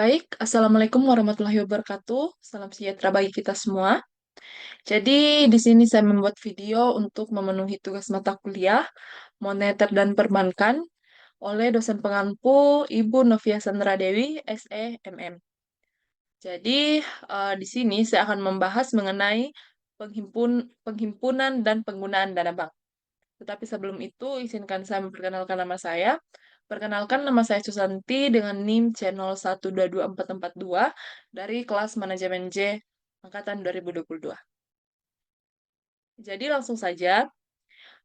Baik, Assalamualaikum warahmatullahi wabarakatuh. Salam sejahtera bagi kita semua. Jadi, di sini saya membuat video untuk memenuhi tugas mata kuliah Moneter dan Perbankan oleh dosen pengampu Ibu Novia Sandra Dewi, SE MM. Jadi, di sini saya akan membahas mengenai penghimpunan dan penggunaan dana bank. Tetapi sebelum itu, izinkan saya memperkenalkan nama saya. Perkenalkan, nama saya Susanti dengan NIM C01224442 dari kelas Manajemen J Angkatan 2022. Jadi langsung saja,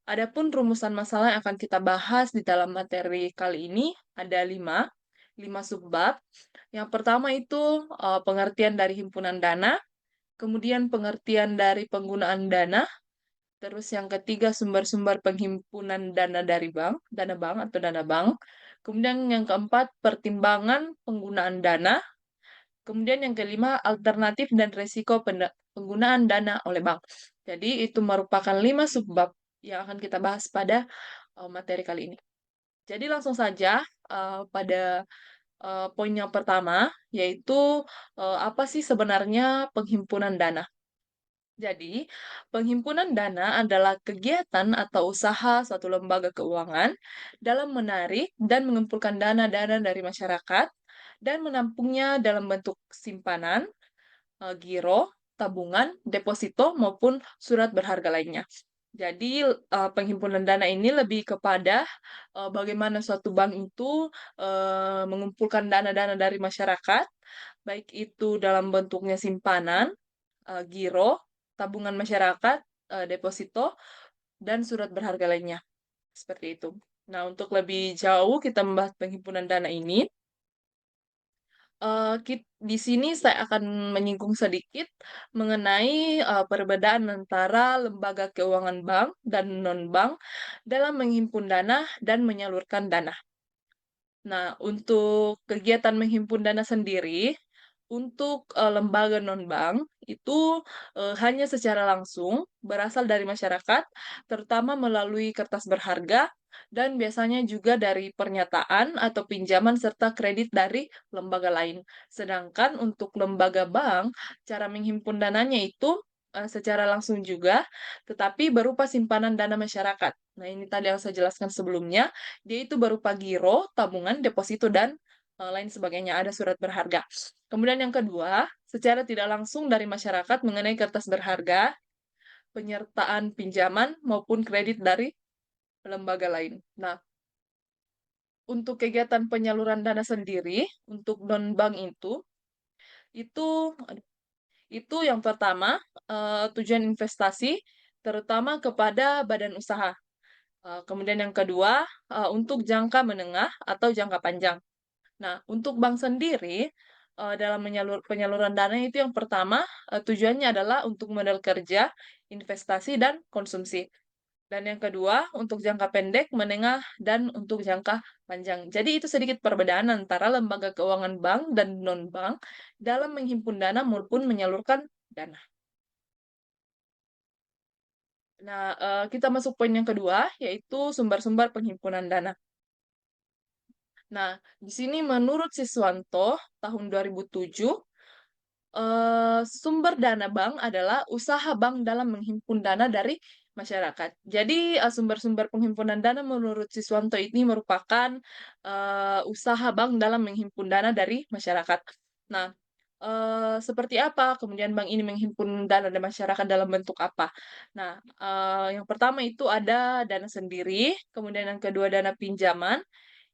adapun rumusan masalah yang akan kita bahas di dalam materi kali ini ada lima subbab. Yang pertama itu pengertian dari himpunan dana, kemudian pengertian dari penggunaan dana, terus yang ketiga sumber-sumber penghimpunan dana dari bank, dana bank atau dana bank. Kemudian yang keempat pertimbangan penggunaan dana. Kemudian yang kelima alternatif dan resiko penggunaan dana oleh bank. Jadi itu merupakan 5 subbab yang akan kita bahas pada materi kali ini. Jadi langsung saja pada poin yang pertama, yaitu apa sih sebenarnya penghimpunan dana? Jadi, penghimpunan dana adalah kegiatan atau usaha suatu lembaga keuangan dalam menarik dan mengumpulkan dana-dana dari masyarakat dan menampungnya dalam bentuk simpanan, giro, tabungan, deposito, maupun surat berharga lainnya. Jadi, penghimpunan dana ini lebih kepada bagaimana suatu bank itu mengumpulkan dana-dana dari masyarakat, baik itu dalam bentuknya simpanan, giro, tabungan masyarakat, deposito, dan surat berharga lainnya. Seperti itu. Nah, untuk lebih jauh kita membahas penghimpunan dana ini, di sini saya akan menyinggung sedikit mengenai perbedaan antara lembaga keuangan bank dan non-bank dalam menghimpun dana dan menyalurkan dana. Nah, untuk kegiatan menghimpun dana sendiri, untuk lembaga non-bank itu hanya secara langsung berasal dari masyarakat, terutama melalui kertas berharga dan biasanya juga dari pernyataan atau pinjaman serta kredit dari lembaga lain. Sedangkan untuk lembaga bank, cara menghimpun dananya itu secara langsung juga, tetapi berupa simpanan dana masyarakat. Nah, ini tadi yang saya jelaskan sebelumnya, dia itu berupa giro, tabungan, deposito, dan lain sebagainya. Ada surat berharga. Kemudian yang kedua, secara tidak langsung dari masyarakat mengenai kertas berharga, penyertaan pinjaman maupun kredit dari lembaga lain. Nah, untuk kegiatan penyaluran dana sendiri, untuk non-bank itu itu yang pertama, tujuan investasi, terutama kepada badan usaha. Kemudian yang kedua, untuk jangka menengah atau jangka panjang. Nah, untuk bank sendiri, dalam penyaluran dana itu yang pertama, tujuannya adalah untuk modal kerja, investasi, dan konsumsi. Dan yang kedua, untuk jangka pendek, menengah, dan untuk jangka panjang. Jadi itu sedikit perbedaan antara lembaga keuangan bank dan non-bank dalam menghimpun dana maupun menyalurkan dana. Nah, kita masuk poin yang kedua, yaitu sumber-sumber penghimpunan dana. Nah, di sini menurut Siswanto tahun 2007, sumber dana bank adalah usaha bank dalam menghimpun dana dari masyarakat. Jadi, sumber-sumber penghimpunan dana menurut Siswanto ini merupakan, usaha bank dalam menghimpun dana dari masyarakat. Nah, seperti apa kemudian bank ini menghimpun dana dari masyarakat dalam bentuk apa? Nah, yang pertama itu ada dana sendiri, kemudian yang kedua dana pinjaman,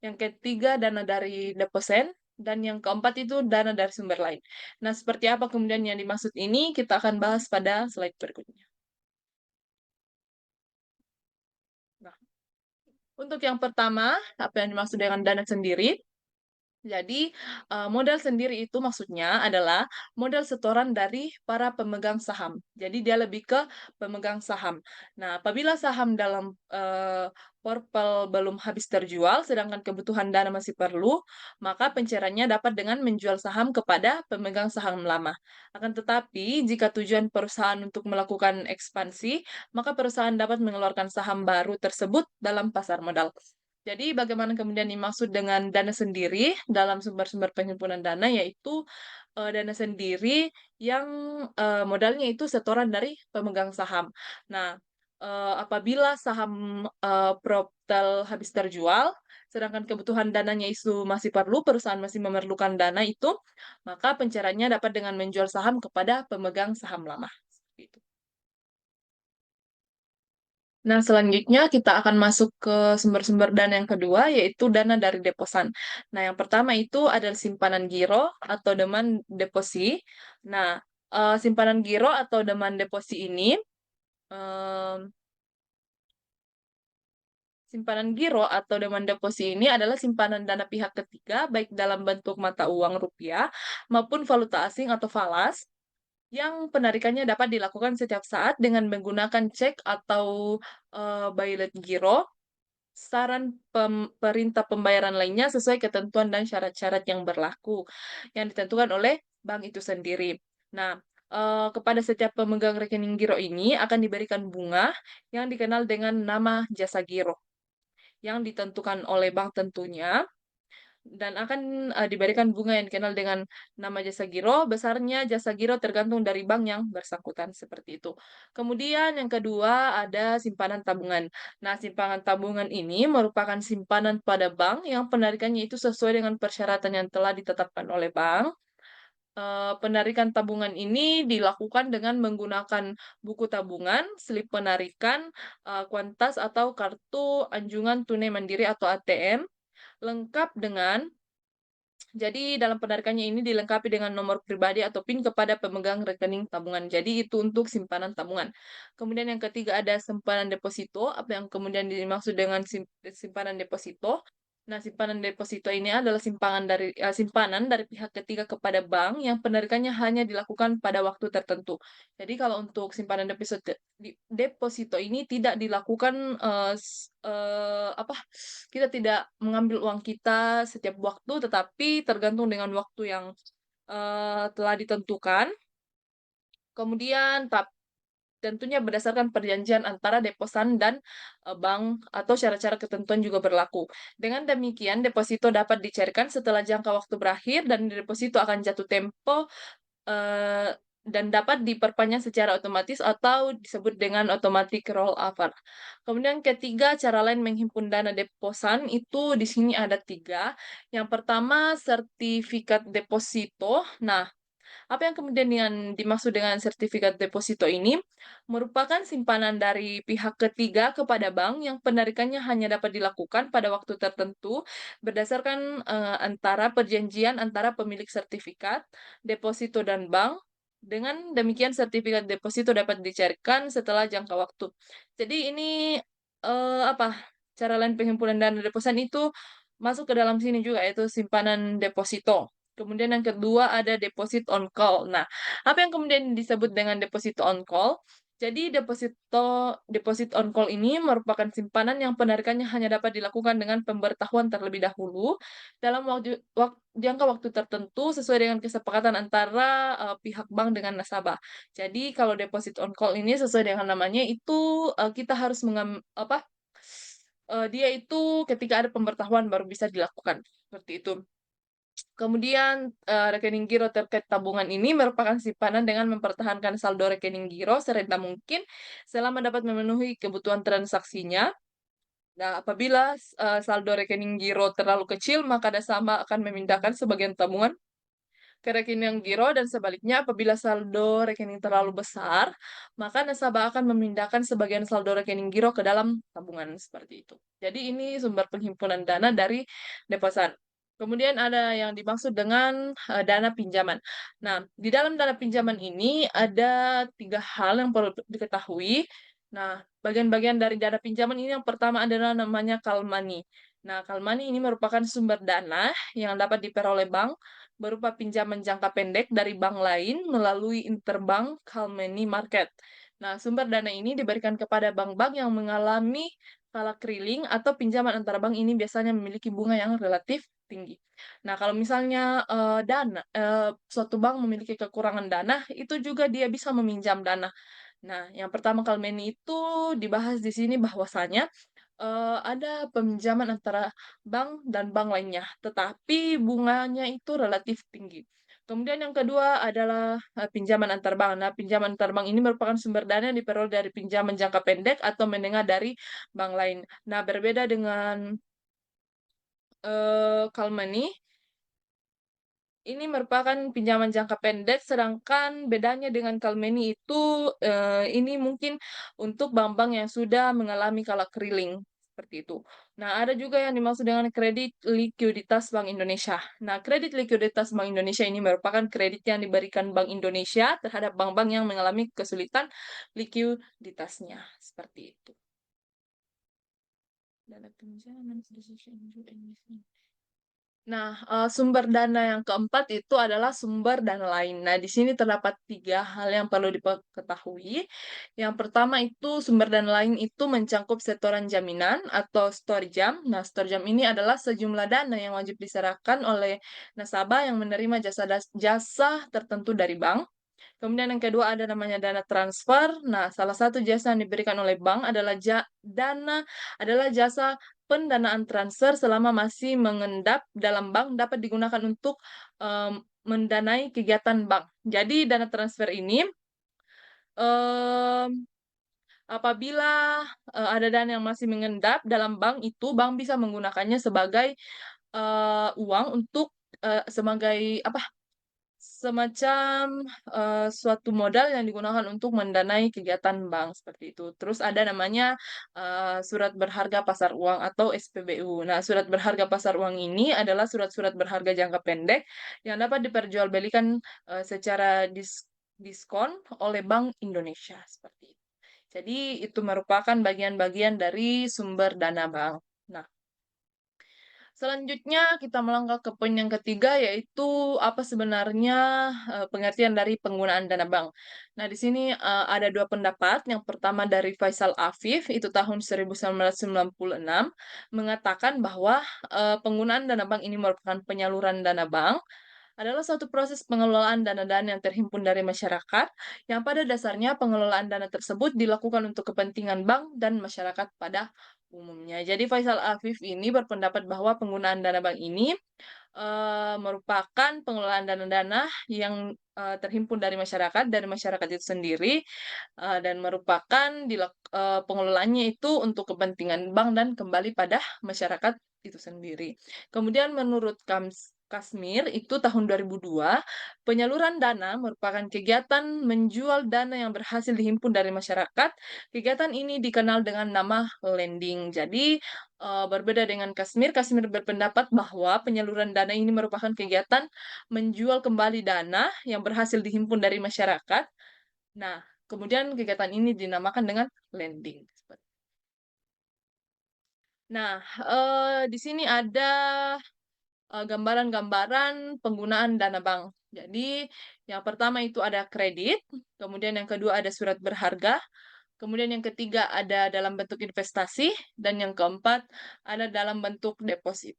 yang ketiga dana dari deposit, dan yang keempat itu dana dari sumber lain. Nah, seperti apa kemudian yang dimaksud ini, kita akan bahas pada slide berikutnya. Nah, untuk yang pertama, apa yang dimaksud dengan dana sendiri? Jadi, modal sendiri itu maksudnya adalah modal setoran dari para pemegang saham. Jadi dia lebih ke pemegang saham. Nah, apabila saham dalam portfel belum habis terjual, sedangkan kebutuhan dana masih perlu, maka pencairannya dapat dengan menjual saham kepada pemegang saham lama. Akan tetapi, jika tujuan perusahaan untuk melakukan ekspansi, maka perusahaan dapat mengeluarkan saham baru tersebut dalam pasar modal. Jadi bagaimana kemudian dimaksud dengan dana sendiri dalam sumber-sumber penghimpunan dana, yaitu, dana sendiri yang, modalnya itu setoran dari pemegang saham. Nah, apabila saham, Proptel habis terjual, sedangkan kebutuhan dananya itu masih perlu, perusahaan masih memerlukan dana itu, maka pencairannya dapat dengan menjual saham kepada pemegang saham lama, seperti itu. Nah, selanjutnya kita akan masuk ke sumber-sumber dana yang kedua, yaitu dana dari deposan. Nah, yang pertama itu adalah simpanan giro atau demand deposit. Nah, simpanan giro atau demand deposit ini, mmm, simpanan giro atau demand deposit ini adalah simpanan dana pihak ketiga, baik dalam bentuk mata uang rupiah maupun valuta asing atau falas, yang penarikannya dapat dilakukan setiap saat dengan menggunakan cek atau, billet giro. Saran perintah pembayaran lainnya sesuai ketentuan dan syarat-syarat yang berlaku, yang ditentukan oleh bank itu sendiri. Nah, kepada setiap pemegang rekening giro ini akan diberikan bunga yang dikenal dengan nama jasa giro, yang ditentukan oleh bank tentunya, dan akan, diberikan bunga yang dikenal dengan nama jasa giro, besarnya jasa giro tergantung dari bank yang bersangkutan, seperti itu. Kemudian yang kedua ada simpanan tabungan. Nah, simpanan tabungan ini merupakan simpanan pada bank yang penarikannya itu sesuai dengan persyaratan yang telah ditetapkan oleh bank. Penarikan tabungan ini dilakukan dengan menggunakan buku tabungan, slip penarikan, kuantas atau kartu anjungan tunai mandiri atau ATM, lengkap dengan jadi dalam penarikannya ini dilengkapi dengan nomor pribadi atau PIN kepada pemegang rekening tabungan. Jadi itu untuk simpanan tabungan. Kemudian yang ketiga ada simpanan deposito, apa yang kemudian dimaksud dengan simpanan deposito. Nah, simpanan deposito ini adalah simpanan dari pihak ketiga kepada bank yang penarikannya hanya dilakukan pada waktu tertentu. Jadi kalau untuk simpanan deposito ini tidak dilakukan, apa, kita tidak mengambil uang kita setiap waktu, tetapi tergantung dengan waktu yang, telah ditentukan, kemudian tentunya berdasarkan perjanjian antara deposan dan, bank atau syarat-syarat ketentuan juga berlaku. Dengan demikian, deposito dapat dicairkan setelah jangka waktu berakhir dan deposito akan jatuh tempo dan dapat diperpanjang secara otomatis atau disebut dengan automatic roll over. Kemudian ketiga, cara lain menghimpun dana deposan itu di sini ada 3. Yang pertama, sertifikat deposito. Nah, apa yang kemudian dimaksud dengan sertifikat deposito ini, merupakan simpanan dari pihak ketiga kepada bank yang penarikannya hanya dapat dilakukan pada waktu tertentu berdasarkan, antara perjanjian antara pemilik sertifikat, deposito dan bank. Dengan demikian sertifikat deposito dapat dicairkan setelah jangka waktu. Jadi ini, apa, cara lain penghimpunan dana deposan itu masuk ke dalam sini juga, yaitu simpanan deposito. Kemudian yang kedua ada deposit on call. Nah, apa yang kemudian disebut dengan deposit on call? Jadi deposit on call ini merupakan simpanan yang penarikannya hanya dapat dilakukan dengan pemberitahuan terlebih dahulu dalam jangka waktu tertentu sesuai dengan kesepakatan antara, pihak bank dengan nasabah. Jadi kalau deposit on call ini sesuai dengan namanya itu, kita harus apa, dia itu ketika ada pemberitahuan baru bisa dilakukan, seperti itu. Kemudian, rekening giro terkait tabungan ini merupakan simpanan dengan mempertahankan saldo rekening giro serendah mungkin selama dapat memenuhi kebutuhan transaksinya. Nah, apabila, saldo rekening giro terlalu kecil, maka nasabah akan memindahkan sebagian tabungan ke rekening giro dan sebaliknya apabila saldo rekening terlalu besar, maka nasabah akan memindahkan sebagian saldo rekening giro ke dalam tabungan, seperti itu. Jadi ini sumber penghimpunan dana dari deposan. Kemudian ada yang dimaksud dengan, dana pinjaman. Nah, di dalam dana pinjaman ini ada 3 hal yang perlu diketahui. Nah, bagian-bagian dari dana pinjaman ini yang pertama adalah namanya call money. Nah, call money ini merupakan sumber dana yang dapat diperoleh bank berupa pinjaman jangka pendek dari bank lain melalui interbank call money market. Nah, sumber dana ini diberikan kepada bank-bank yang mengalami skala keriling atau pinjaman antara bank ini biasanya memiliki bunga yang relatif tinggi. Nah, kalau misalnya, suatu bank memiliki kekurangan dana, itu juga dia bisa meminjam dana. Nah, yang pertama call money itu dibahas di sini bahwasanya Ada peminjaman antara bank dan bank lainnya, tetapi bunganya itu relatif tinggi. Kemudian yang kedua adalah, pinjaman antar bank. Nah, pinjaman antar bank ini merupakan sumber dana yang diperoleh dari pinjaman jangka pendek atau menengah dari bank lain. Nah, berbeda dengan, call money, ini merupakan pinjaman jangka pendek, sedangkan bedanya dengan Kalmeni itu, ini mungkin untuk bank-bank yang sudah mengalami kala keriling, seperti itu. Nah, ada juga yang dimaksud dengan kredit likuiditas Bank Indonesia. Nah, kredit likuiditas Bank Indonesia ini merupakan kredit yang diberikan Bank Indonesia terhadap bank-bank yang mengalami kesulitan likuiditasnya, seperti itu. Dana pinjaman. Nah, sumber dana yang keempat itu adalah sumber dana lain. Nah, di sini terdapat 3 hal yang perlu diketahui. Yang pertama itu sumber dana lain itu mencakup setoran jaminan atau storjam. Nah, storjam ini adalah sejumlah dana yang wajib diserahkan oleh nasabah yang menerima jasa tertentu dari bank. Kemudian yang kedua ada namanya dana transfer. Nah, salah satu jasa yang diberikan oleh bank adalah jasa pendanaan transfer selama masih mengendap dalam bank dapat digunakan untuk mendanai kegiatan bank. Jadi dana transfer ini em, apabila ada dana yang masih mengendap dalam bank itu bank bisa menggunakannya sebagai uang untuk sebagai apa semacam, suatu modal yang digunakan untuk mendanai kegiatan bank, seperti itu. Terus ada namanya, surat berharga pasar uang atau SPBU. Nah, surat berharga pasar uang ini adalah surat-surat berharga jangka pendek yang dapat diperjualbelikan, secara diskon oleh Bank Indonesia, seperti itu. Jadi itu merupakan bagian-bagian dari sumber dana bank. Nah, selanjutnya kita melangkah ke poin yang ketiga yaitu apa sebenarnya pengertian dari penggunaan dana bank. Nah, di sini ada dua pendapat. Yang pertama dari Faisal Afif itu tahun 1996 mengatakan bahwa penggunaan dana bank ini merupakan penyaluran dana bank adalah suatu proses pengelolaan dana-dana yang terhimpun dari masyarakat, yang pada dasarnya pengelolaan dana tersebut dilakukan untuk kepentingan bank dan masyarakat pada umumnya. Jadi Faisal Afif ini berpendapat bahwa penggunaan dana bank ini merupakan pengelolaan dana-dana yang terhimpun dari masyarakat itu sendiri dan merupakan pengelolaannya itu untuk kepentingan bank dan kembali pada masyarakat itu sendiri. Kemudian menurut Kasmir itu tahun 2002, penyaluran dana merupakan kegiatan menjual dana yang berhasil dihimpun dari masyarakat. Kegiatan ini dikenal dengan nama lending. Jadi, berbeda dengan Kasmir, Kasmir berpendapat bahwa penyaluran dana ini merupakan kegiatan menjual kembali dana yang berhasil dihimpun dari masyarakat. Nah, kemudian kegiatan ini dinamakan dengan lending. Nah, di sini ada gambaran-gambaran penggunaan dana bank. Jadi, yang pertama itu ada kredit, kemudian yang kedua ada surat berharga, kemudian yang ketiga ada dalam bentuk investasi, dan yang keempat ada dalam bentuk deposit.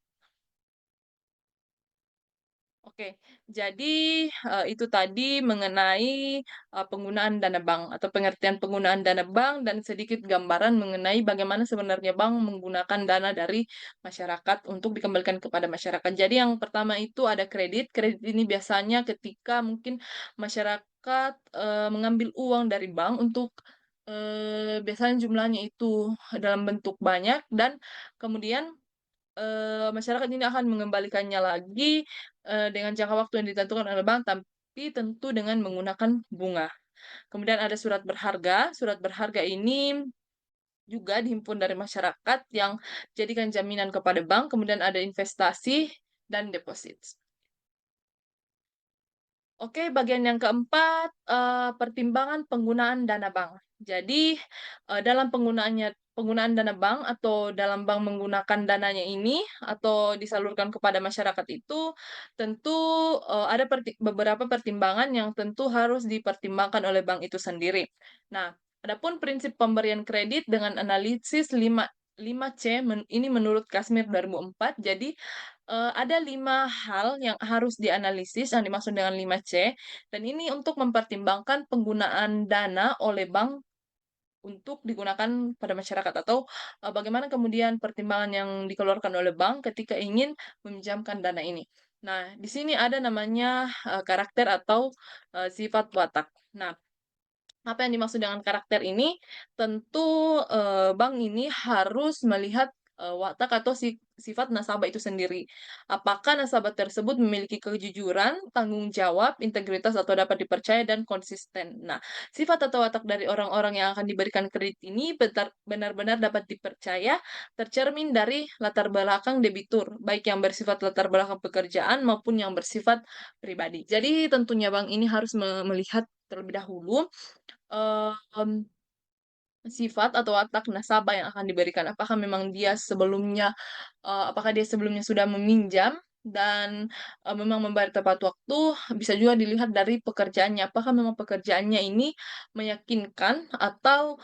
Oke, jadi, itu tadi mengenai, penggunaan dana bank atau pengertian penggunaan dana bank dan sedikit gambaran mengenai bagaimana sebenarnya bank menggunakan dana dari masyarakat untuk dikembalikan kepada masyarakat. Jadi yang pertama itu ada kredit, kredit ini biasanya ketika mungkin masyarakat, mengambil uang dari bank untuk, biasanya jumlahnya itu dalam bentuk banyak dan kemudian masyarakat ini akan mengembalikannya lagi, dengan jangka waktu yang ditentukan oleh bank, tapi tentu dengan menggunakan bunga. Kemudian ada surat berharga ini juga dihimpun dari masyarakat yang jadikan jaminan kepada bank, kemudian ada investasi dan deposit. Oke, bagian yang keempat, pertimbangan penggunaan dana bank. Jadi, dalam penggunaan dana bank atau dalam bank menggunakan dananya ini atau disalurkan kepada masyarakat itu tentu, ada beberapa pertimbangan yang tentu harus dipertimbangkan oleh bank itu sendiri. Nah, adapun prinsip pemberian kredit dengan analisis 5C ini menurut Kasmir 2004. Jadi, ada 5 hal yang harus dianalisis yang dimaksud dengan 5C, dan ini untuk mempertimbangkan penggunaan dana oleh bank untuk digunakan pada masyarakat atau, bagaimana kemudian pertimbangan yang dikeluarkan oleh bank ketika ingin meminjamkan dana ini. Nah, di sini ada namanya, karakter atau, sifat watak. Nah, apa yang dimaksud dengan karakter ini, tentu, bank ini harus melihat, watak atau sifat nasabah itu sendiri. Apakah nasabah tersebut memiliki kejujuran, tanggung jawab, integritas, atau dapat dipercaya dan konsisten. Nah, sifat atau watak dari orang-orang yang akan diberikan kredit ini benar-benar dapat dipercaya, tercermin dari latar belakang debitur, baik yang bersifat latar belakang pekerjaan maupun yang bersifat pribadi. Jadi tentunya bank ini harus melihat terlebih dahulu, mmm, sifat atau watak nasabah yang akan diberikan. Apakah dia sebelumnya sudah meminjam dan, memang membayar tepat waktu, bisa juga dilihat dari pekerjaannya. Apakah memang pekerjaannya ini meyakinkan atau,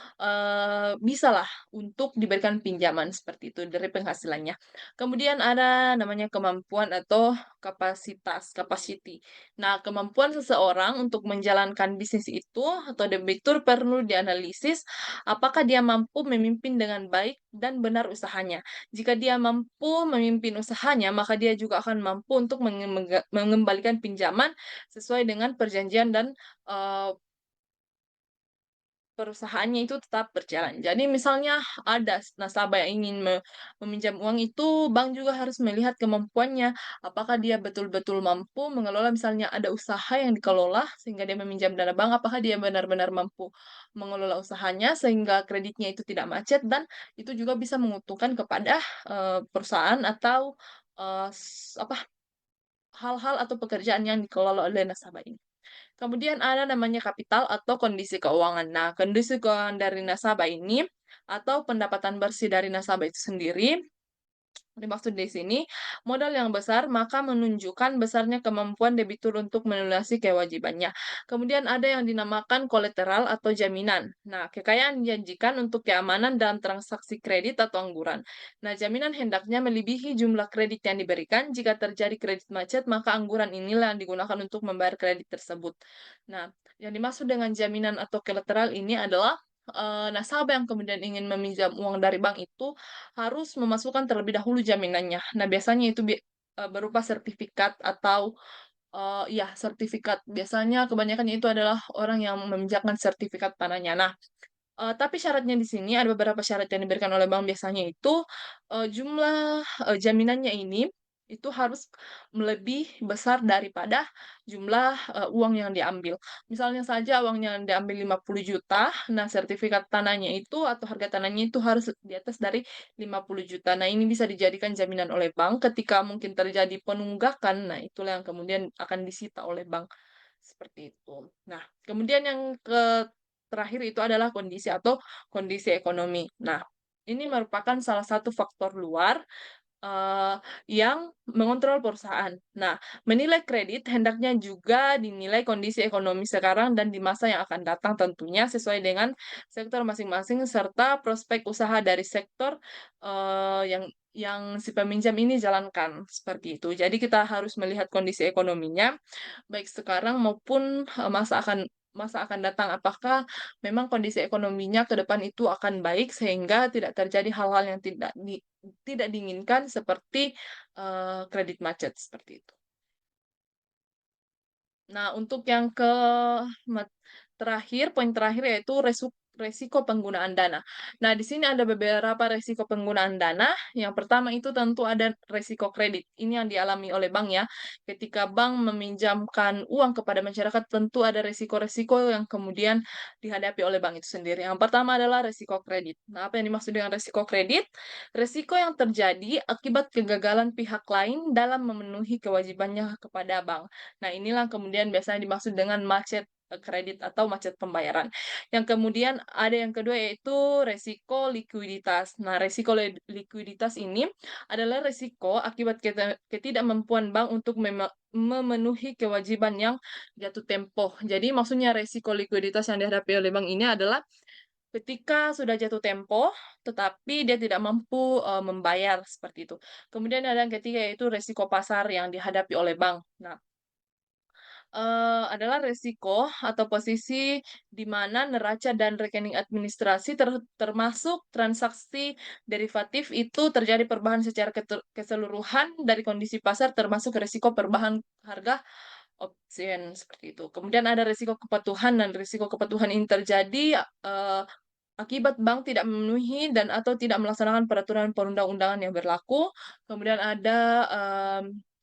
bisalah untuk diberikan pinjaman, seperti itu, dari penghasilannya. Kemudian ada namanya kemampuan atau kapasitas, capacity. Nah, kemampuan seseorang untuk menjalankan bisnis itu atau debitur perlu dianalisis apakah dia mampu memimpin dengan baik dan benar usahanya. Jika dia mampu memimpin usahanya, maka dia juga akan mampu untuk mengembalikan pinjaman sesuai dengan perjanjian dan, eee, perusahaannya itu tetap berjalan. Jadi misalnya ada nasabah yang ingin meminjam uang itu, bank juga harus melihat kemampuannya. Apakah dia betul-betul mampu mengelola, misalnya ada usaha yang dikelola sehingga dia meminjam dana bank, apakah dia benar-benar mampu mengelola usahanya sehingga kreditnya itu tidak macet dan itu juga bisa menguntungkan kepada, perusahaan atau, hal-hal atau pekerjaan yang dikelola oleh nasabah ini. Kemudian ada namanya kapital atau kondisi keuangan. Nah, kondisi keuangan dari nasabah ini atau pendapatan bersih dari nasabah itu sendiri dimaksud di sini, modal yang besar maka menunjukkan besarnya kemampuan debitur untuk melunasi kewajibannya. Kemudian ada yang dinamakan kolateral atau jaminan. Nah, kekayaan dijanjikan untuk keamanan dalam transaksi kredit atau angguran. Nah, jaminan hendaknya melebihi jumlah kredit yang diberikan. Jika terjadi kredit macet, maka angguran inilah yang digunakan untuk membayar kredit tersebut. Nah, yang dimaksud dengan jaminan atau kolateral ini adalah nasabah yang kemudian ingin meminjam uang dari bank itu harus memasukkan terlebih dahulu jaminannya. Nah, biasanya itu berupa sertifikat atau, iya, sertifikat. Biasanya kebanyakan itu adalah orang yang meminjamkan sertifikat tanahnya. Nah, tapi syaratnya di sini ada beberapa syarat yang diberikan oleh bank biasanya itu, jumlah, jaminannya ini, itu harus lebih besar daripada jumlah, uang yang diambil. Misalnya saja uang yang diambil 50 juta, nah sertifikat tanahnya itu atau harga tanahnya itu harus di atas dari 50 juta. Nah, ini bisa dijadikan jaminan oleh bank ketika mungkin terjadi penunggakan, nah itulah yang kemudian akan disita oleh bank, seperti itu. Nah, kemudian yang terakhir itu adalah kondisi ekonomi. Nah, ini merupakan salah satu faktor luar, eee, yang mengontrol perusahaan. Nah, menilai kredit hendaknya juga dinilai kondisi ekonomi sekarang dan di masa yang akan datang tentunya sesuai dengan sektor masing-masing serta prospek usaha dari sektor, yang si peminjam ini jalankan, seperti itu. Jadi kita harus melihat kondisi ekonominya baik sekarang maupun, masa akan datang. Apakah memang kondisi ekonominya ke depan itu akan baik sehingga tidak terjadi hal-hal yang tidak diinginkan seperti, kredit macet, seperti itu. Nah, untuk yang met terakhir, poin terakhir yaitu resiko penggunaan dana. Nah, di sini ada beberapa resiko penggunaan dana. Yang pertama itu tentu ada resiko kredit. Ini yang dialami oleh bank ya. Ketika bank meminjamkan uang kepada masyarakat, tentu ada resiko-resiko yang kemudian dihadapi oleh bank itu sendiri. Yang pertama adalah resiko kredit. Nah, apa yang dimaksud dengan resiko kredit? Resiko yang terjadi akibat kegagalan pihak lain dalam memenuhi kewajibannya kepada bank. Nah, inilah kemudian biasanya dimaksud dengan macet, kredit atau macet pembayaran. Yang kemudian ada yang kedua yaitu resiko likuiditas. Nah, resiko likuiditas ini adalah resiko akibat ketidakmampuan bank untuk memenuhi kewajiban yang jatuh tempo. Jadi maksudnya resiko likuiditas yang dihadapi oleh bank ini adalah ketika sudah jatuh tempo, tetapi dia tidak mampu, membayar, seperti itu. Kemudian ada yang ketiga yaitu resiko pasar yang dihadapi oleh bank. Nah, Adalah resiko atau posisi di mana neraca dan rekening administrasi termasuk transaksi derivatif itu terjadi perubahan secara keseluruhan dari kondisi pasar termasuk resiko perubahan harga option seperti itu. Kemudian ada risiko kepatuhan dan risiko kepatuhan ini terjadi akibat bank tidak memenuhi dan atau tidak melaksanakan peraturan perundang-undangan yang berlaku. Kemudian ada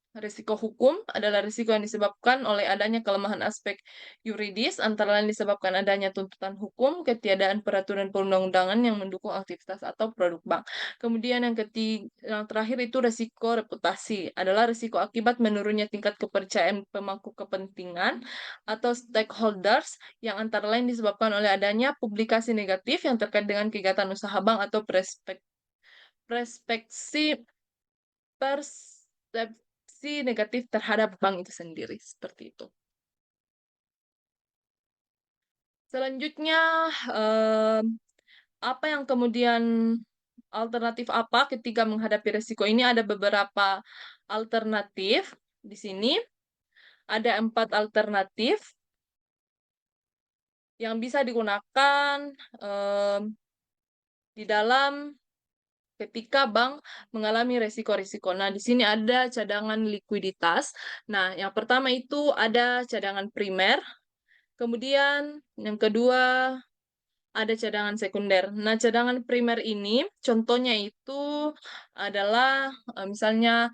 risiko hukum adalah risiko yang disebabkan oleh adanya kelemahan aspek yuridis, antara lain disebabkan adanya tuntutan hukum, ketiadaan peraturan perundang-undangan yang mendukung aktivitas atau produk bank. Kemudian yang terakhir itu risiko reputasi, adalah risiko akibat menurunnya tingkat kepercayaan pemangku kepentingan atau stakeholders yang antara lain disebabkan oleh adanya publikasi negatif yang terkait dengan kegiatan usaha bank atau perspektif persepsi negatif terhadap bank itu sendiri, seperti itu. Selanjutnya, apa yang kemudian alternatif apa ketika menghadapi resiko ini? Ada beberapa alternatif di sini. Ada 4 alternatif yang bisa digunakan di dalam ketika bank mengalami resiko-resiko. Nah, di sini ada cadangan likuiditas. Nah, yang pertama itu ada cadangan primer, kemudian yang kedua ada cadangan sekunder. Nah, cadangan primer ini contohnya itu adalah misalnya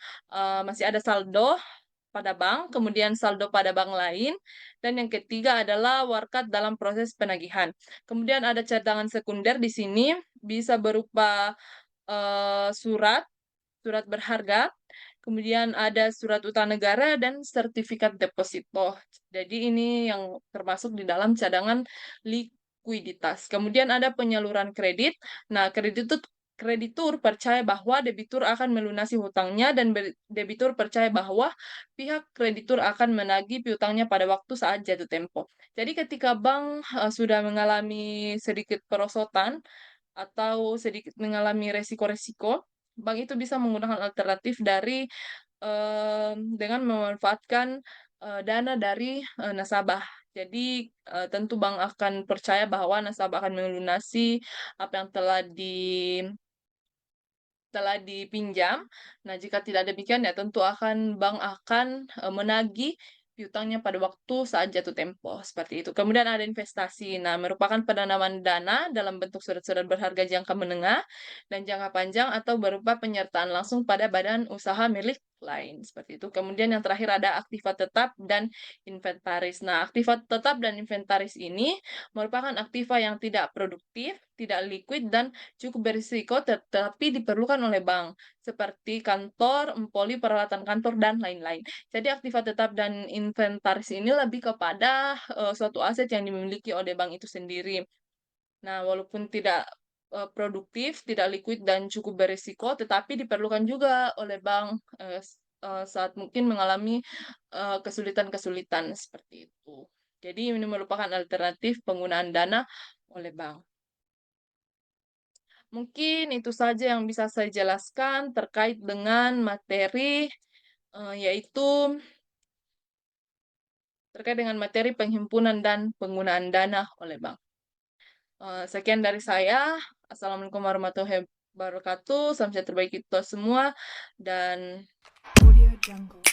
masih ada saldo pada bank, kemudian saldo pada bank lain, dan yang ketiga adalah warkat dalam proses penagihan. Kemudian ada cadangan sekunder di sini bisa berupa surat, surat berharga, kemudian ada surat utang negara dan sertifikat deposito. Jadi ini yang termasuk di dalam cadangan likuiditas. Kemudian ada penyaluran kredit. Nah, kreditur percaya bahwa debitur akan melunasi hutangnya dan debitur percaya bahwa pihak kreditur akan menagih piutangnya pada waktu saat jatuh tempo. Jadi ketika bank sudah mengalami sedikit perosotan atau sedikit mengalami resiko-resiko, bank itu bisa menggunakan alternatif dari dengan memanfaatkan dana dari nasabah. Jadi tentu bank akan percaya bahwa nasabah akan melunasi apa yang telah dipinjam. Nah, jika tidak demikian ya tentu bank akan menagih piutangnya pada waktu saat jatuh tempo, seperti itu. Kemudian ada investasi. Nah, merupakan penanaman dana dalam bentuk surat-surat berharga jangka menengah dan jangka panjang atau berupa penyertaan langsung pada badan usaha milik lain, seperti itu. Kemudian yang terakhir ada aktiva tetap dan inventaris. Nah, aktiva tetap dan inventaris ini merupakan aktiva yang tidak produktif, tidak liquid, dan cukup berisiko tetapi diperlukan oleh bank, seperti kantor, empoli, peralatan kantor, dan lain-lain. Jadi aktiva tetap dan inventaris ini lebih kepada suatu aset yang dimiliki oleh bank itu sendiri. Nah, walaupun tidak produktif, tidak liquid, dan cukup berisiko, tetapi diperlukan juga oleh bank saat mungkin mengalami kesulitan-kesulitan seperti itu. Jadi ini merupakan alternatif penggunaan dana oleh bank. Mungkin itu saja yang bisa saya jelaskan terkait dengan materi, yaitu terkait dengan materi penghimpunan dan penggunaan dana oleh bank. Sekian dari saya. Assalamualaikum warahmatullahi wabarakatuh. Salam sejahtera bagi kita semua dan Audio Jungle.